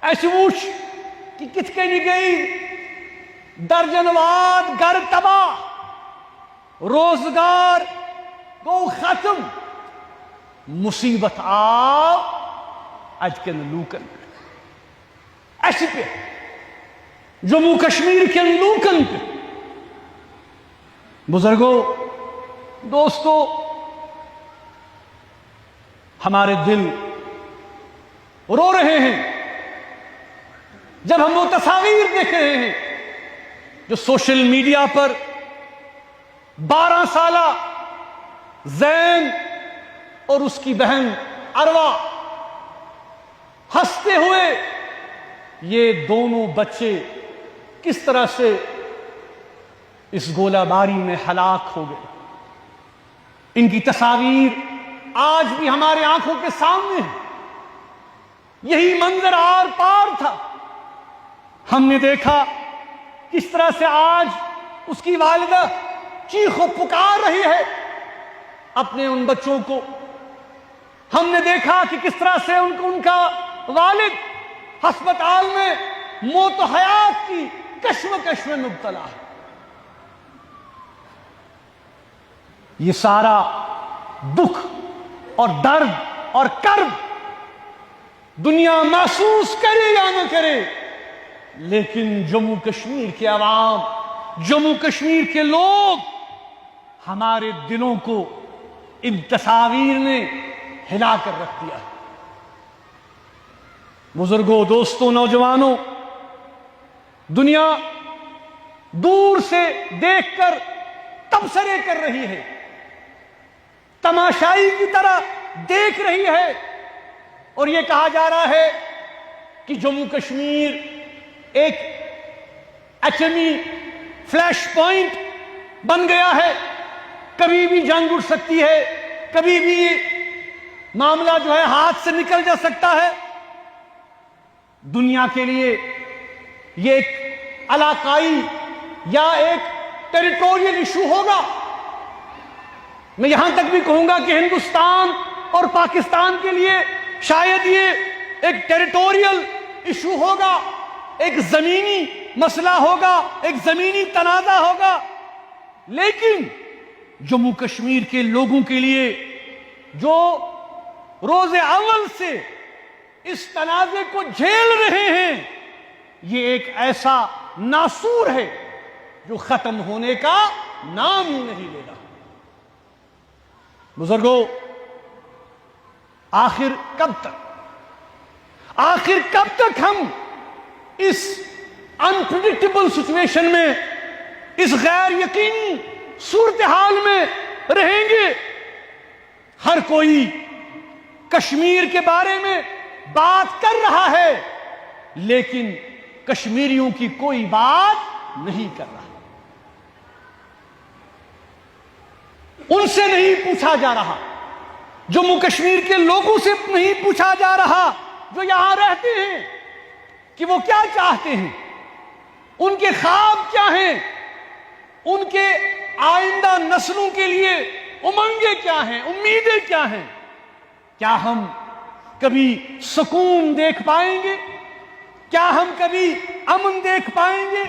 اَسہِ وُچھ کہ کِتھ کٔنۍ گٔے درجن واد گھر تباہ، روزگار گوٚو ختم، مصیبت آو اَتہِ کٮ۪ن لوٗکن پٮ۪ٹھ، اَسہِ پٮ۪ٹھ، جموں کشمیر کٮ۪ن لوٗکن پٮ۪ٹھ۔ بزرگوں، دوستو، ہمارے دل رو رہے ہیں جب ہم وہ تصاویر دیکھ رہے ہیں جو سوشل میڈیا پر 12 سالہ زین اور اس کی بہن اروا ہنستے ہوئے، یہ دونوں بچے کس طرح سے اس گولہ باری میں ہلاک ہو گئے۔ ان کی تصاویر آج بھی ہمارے آنکھوں کے سامنے ہے۔ یہی منظر آر پار تھا۔ ہم نے دیکھا کس طرح سے آج اس کی والدہ چیخ و پکار رہی ہے اپنے ان بچوں کو۔ ہم نے دیکھا کہ کس طرح سے ان کا والد ہسپتال میں موت و حیات کی کشمکش میں مبتلا ہے۔ یہ سارا دکھ اور درد اور کرب دنیا محسوس کرے یا نہ کرے، لیکن جموں کشمیر کے عوام، جموں کشمیر کے لوگ، ہمارے دلوں کو ان تصاویر نے ہلا کر رکھ دیا ہے۔ بزرگوں، دوستوں، نوجوانوں، دنیا دور سے دیکھ کر تبصرے کر رہی ہے، تماشائی کی طرح دیکھ رہی ہے، اور یہ کہا جا رہا ہے کہ جموں کشمیر ایک ایٹمی فلیش پوائنٹ بن گیا ہے، کبھی بھی جنگ اٹھ سکتی ہے، کبھی بھی یہ معاملہ جو ہے ہاتھ سے نکل جا سکتا ہے۔ دنیا کے لیے یہ ایک علاقائی یا ایک ٹیریٹوریل ایشو ہوگا۔ میں یہاں تک بھی کہوں گا کہ ہندوستان اور پاکستان کے لیے شاید یہ ایک ٹیریٹوریل ایشو ہوگا، ایک زمینی مسئلہ ہوگا، ایک زمینی تنازع ہوگا، لیکن جموں کشمیر کے لوگوں کے لیے جو روز اول سے اس تنازع کو جھیل رہے ہیں، یہ ایک ایسا ناسور ہے جو ختم ہونے کا نام ہی نہیں لے رہا۔ بزرگوں، آخر کب تک ہم اس انپریڈکٹیبل سچویشن میں، اس غیر یقینی صورتحال میں رہیں گے؟ ہر کوئی کشمیر کے بارے میں بات کر رہا ہے، لیکن کشمیریوں کی کوئی بات نہیں کر رہا۔ ان سے نہیں پوچھا جا رہا، جموں کشمیر کے لوگوں سے نہیں پوچھا جا رہا جو یہاں رہتے ہیں کہ وہ کیا چاہتے ہیں، ان کے خواب کیا ہیں، ان کے آئندہ نسلوں کے لیے امنگیں کیا ہیں، امیدیں کیا ہیں۔ کیا ہم کبھی سکون دیکھ پائیں گے؟ کیا ہم کبھی امن دیکھ پائیں گے؟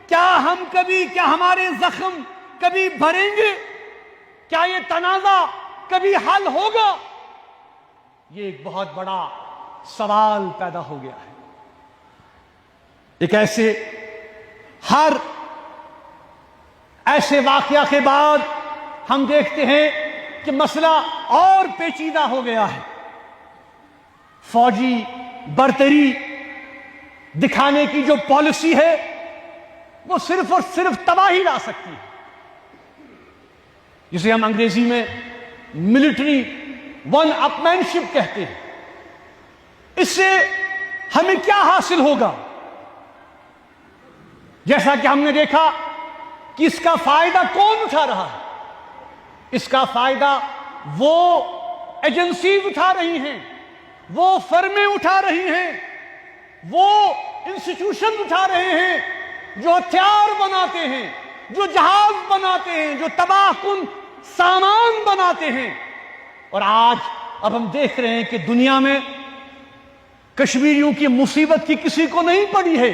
کیا ہمارے زخم کبھی بھریں گے؟ کیا یہ تنازع کبھی حل ہوگا؟ یہ ایک بہت بڑا سوال پیدا ہو گیا ہے۔ ایک ہر ایسے واقعہ کے بعد ہم دیکھتے ہیں کہ مسئلہ اور پیچیدہ ہو گیا ہے۔ فوجی برتری دکھانے کی جو پالیسی ہے وہ صرف اور صرف تباہی لا سکتی ہے، جسے ہم انگریزی میں ملٹری ون اپ مین شپ کہتے ہیں۔ اس سے ہمیں کیا حاصل ہوگا؟ جیسا کہ ہم نے دیکھا کہ اس کا فائدہ کون اٹھا رہا ہے؟ اس کا فائدہ وہ ایجنسیز اٹھا رہی ہیں، وہ فرمیں اٹھا رہی ہیں، وہ انسٹیٹیوشن اٹھا رہے ہیں جو ہتھیار بناتے ہیں، جو جہاز بناتے ہیں، جو تباہ کن سامان بناتے ہیں۔ اور آج اب ہم دیکھ رہے ہیں کہ دنیا میں کشمیریوں کی مصیبت کی کسی کو نہیں پڑی ہے،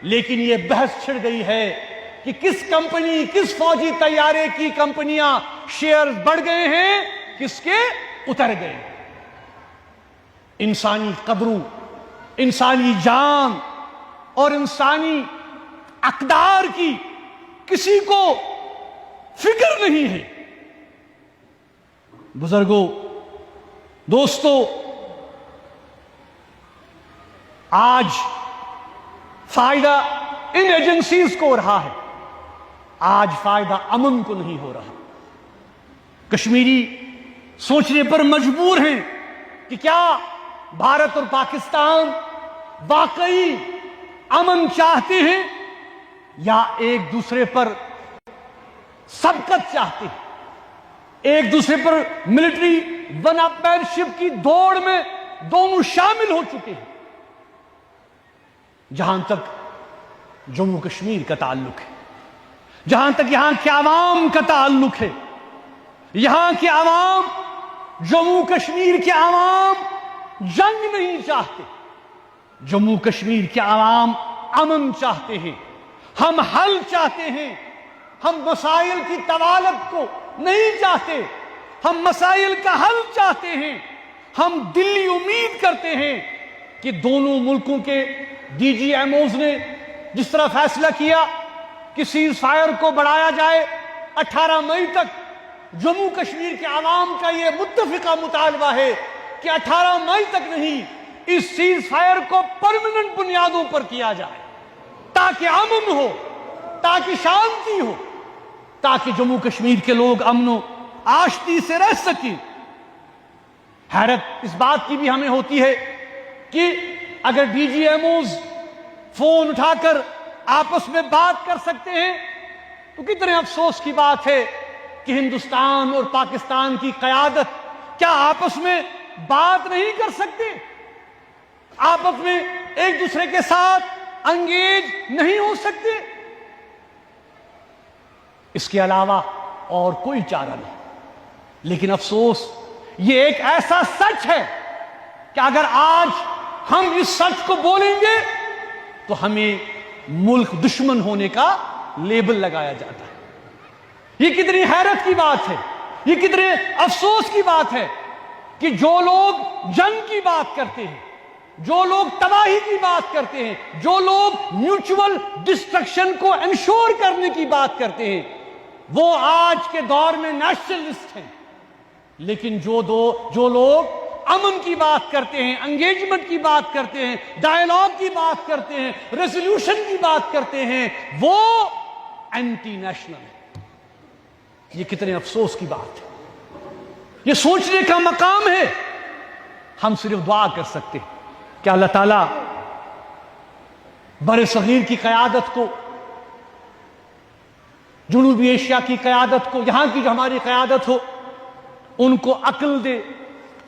لیکن یہ بحث چھڑ گئی ہے کہ کس کمپنی، کس فوجی طیارے کی کمپنیاں شیئرز بڑھ گئے ہیں، کس کے اتر گئے۔ انسانی قدروں، انسانی جان اور انسانی اقدار کی کسی کو فکر نہیں ہے۔ بزرگوں، دوستو، آج فائدہ ان ایجنسیز کو ہو رہا ہے، آج فائدہ امن کو نہیں ہو رہا۔ کشمیری سوچنے پر مجبور ہیں کہ کیا بھارت اور پاکستان واقعی امن چاہتے ہیں یا ایک دوسرے پر سبقت چاہتے ہیں، ایک دوسرے پر ملٹری ون اپ مین شپ کی دوڑ میں دونوں شامل ہو چکے ہیں۔ جہاں تک جموں کشمیر کا تعلق ہے، جہاں تک یہاں کے عوام کا تعلق ہے، یہاں کے عوام، جموں کشمیر کے عوام جنگ نہیں چاہتے، جموں کشمیر کے عوام امن چاہتے ہیں، ہم حل چاہتے ہیں، ہم مسائل کی طوالت کو نہیں چاہتے، ہم مسائل کا حل چاہتے ہیں۔ ہم دلی امید کرتے ہیں کہ دونوں ملکوں کے ڈی جی ایم اوز نے جس طرح فیصلہ کیا کہ سیز فائر کو بڑھایا جائے 18 مئی تک، جموں کشمیر کے عوام کا یہ متفقہ مطالبہ ہے کہ 18 مئی تک نہیں، اس سیز فائر کو پرماننٹ بنیادوں پر کیا جائے، تاکہ امن ہو، تاکہ شانتی ہو، تاکہ جموں کشمیر کے لوگ امن و آشتی سے رہ سکیں۔ حیرت اس بات کی بھی ہمیں ہوتی ہے کہ اگر D G M Os phone اٹھا کر آپس میں بات کر سکتے ہیں تو کتنے افسوس کی بات ہے کہ ہندوستان اور پاکستان کی قیادت کیا آپس میں بات نہیں کر سکتے، آپس میں ایک دوسرے کے ساتھ انگیج نہیں ہو سکتے؟ اس کے علاوہ اور کوئی چارہ نہیں۔ لیکن افسوس یہ ایک ایسا سچ ہے کہ اگر آج ہم اس سچ کو بولیں گے تو ہمیں ملک دشمن ہونے کا لیبل لگایا جاتا ہے۔ یہ کتنی حیرت کی بات ہے، یہ کتنے افسوس کی بات ہے کہ جو لوگ جنگ کی بات کرتے ہیں، جو لوگ تباہی کی بات کرتے ہیں، جو لوگ میوچول ڈسٹرکشن کو انشور کرنے کی بات کرتے ہیں، وہ آج کے دور میں نیشنلسٹ ہیں۔ لیکن جو لوگ امن کی بات کرتے ہیں، انگیجمنٹ کی بات کرتے ہیں، ڈائیلاگ کی بات کرتے ہیں، ریزولوشن کی بات کرتے ہیں، وہ اینٹی نیشنل ہے۔ یہ کتنے افسوس کی بات ہے، یہ سوچنے کا مقام ہے۔ ہم صرف دعا کر سکتے ہیں کہ اللہ تعالیٰ بر صغیر کی قیادت کو، جنوبی ایشیا کی قیادت کو، یہاں کی جو ہماری قیادت ہو، ان کو عقل دے،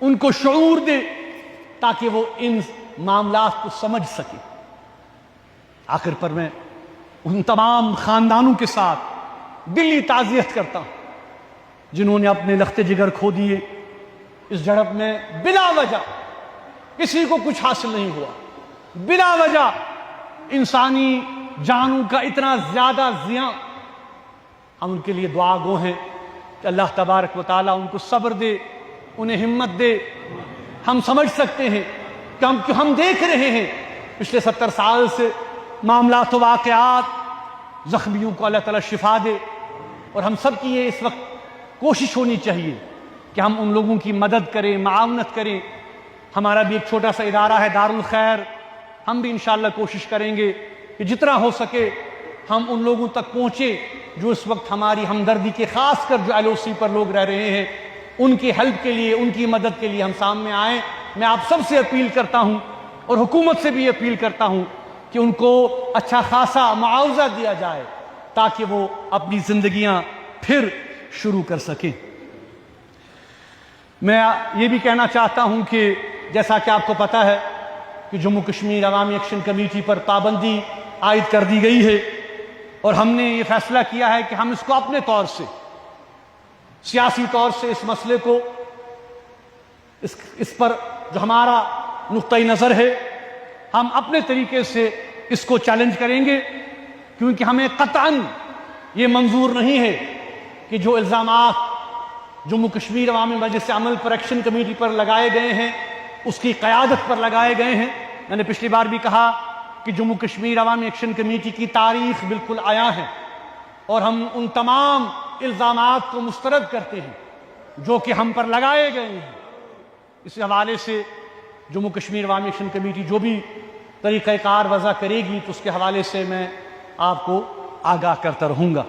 ان کو شعور دے، تاکہ وہ ان معاملات کو سمجھ سکے۔ آخر پر میں ان تمام خاندانوں کے ساتھ دلی تعزیت کرتا ہوں جنہوں نے اپنے لخت جگر کھو دیے اس جھڑپ میں، بلا وجہ کسی کو کچھ حاصل نہیں ہوا، بلا وجہ انسانی جانوں کا اتنا زیادہ زیاں۔ ہم ان کے لیے دعا گو ہیں کہ اللہ تبارک و تعالیٰ ان کو صبر دے، انہیں ہمت دے۔ ہم سمجھ سکتے ہیں کہ ہم دیکھ رہے ہیں پچھلے 70 سال سے معاملات و واقعات، زخمیوں کو اللہ تعالیٰ شفا دے، اور ہم سب کی یہ اس وقت کوشش ہونی چاہیے کہ ہم ان لوگوں کی مدد کریں، معاونت کریں۔ ہمارا بھی ایک چھوٹا سا ادارہ ہے دارالخیر، ہم بھی انشاءاللہ کوشش کریں گے کہ جتنا ہو سکے ہم ان لوگوں تک پہنچے جو اس وقت ہماری ہمدردی کے، خاص کر جو ایل او سی پر لوگ رہ رہے ہیں، ان کی ہیلپ کے لیے، ان کی مدد کے لیے ہم سامنے آئیں۔ میں آپ سب سے اپیل کرتا ہوں اور حکومت سے بھی اپیل کرتا ہوں کہ ان کو اچھا خاصا معاوضہ دیا جائے تاکہ وہ اپنی زندگیاں پھر شروع کر سکیں۔ میں یہ بھی کہنا چاہتا ہوں کہ جیسا کہ آپ کو پتہ ہے کہ جموں کشمیر عوامی ایکشن کمیٹی پر پابندی عائد کر دی گئی ہے، اور ہم نے یہ فیصلہ کیا ہے کہ ہم اس کو اپنے طور سے، سیاسی طور سے اس مسئلے کو، اس پر جو ہمارا نقطۂ نظر ہے، ہم اپنے طریقے سے اس کو چیلنج کریں گے، کیونکہ ہمیں قطعاً یہ منظور نہیں ہے کہ جو الزامات جموں کشمیر عوامی مجلس عمل پر ایکشن کمیٹی پر لگائے گئے ہیں، اس کی قیادت پر لگائے گئے ہیں۔ میں نے پچھلی بار بھی کہا کہ جموں کشمیر عوامی ایکشن کمیٹی کی تاریخ بالکل عیاں ہے، اور ہم ان تمام الزامات کو مسترد کرتے ہیں جو کہ ہم پر لگائے گئے ہیں۔ اس حوالے سے جموں کشمیر عوامی ایکشن کمیٹی جو بھی طریقہ کار وضع کرے گی تو اس کے حوالے سے میں آپ کو آگاہ کرتا رہوں گا۔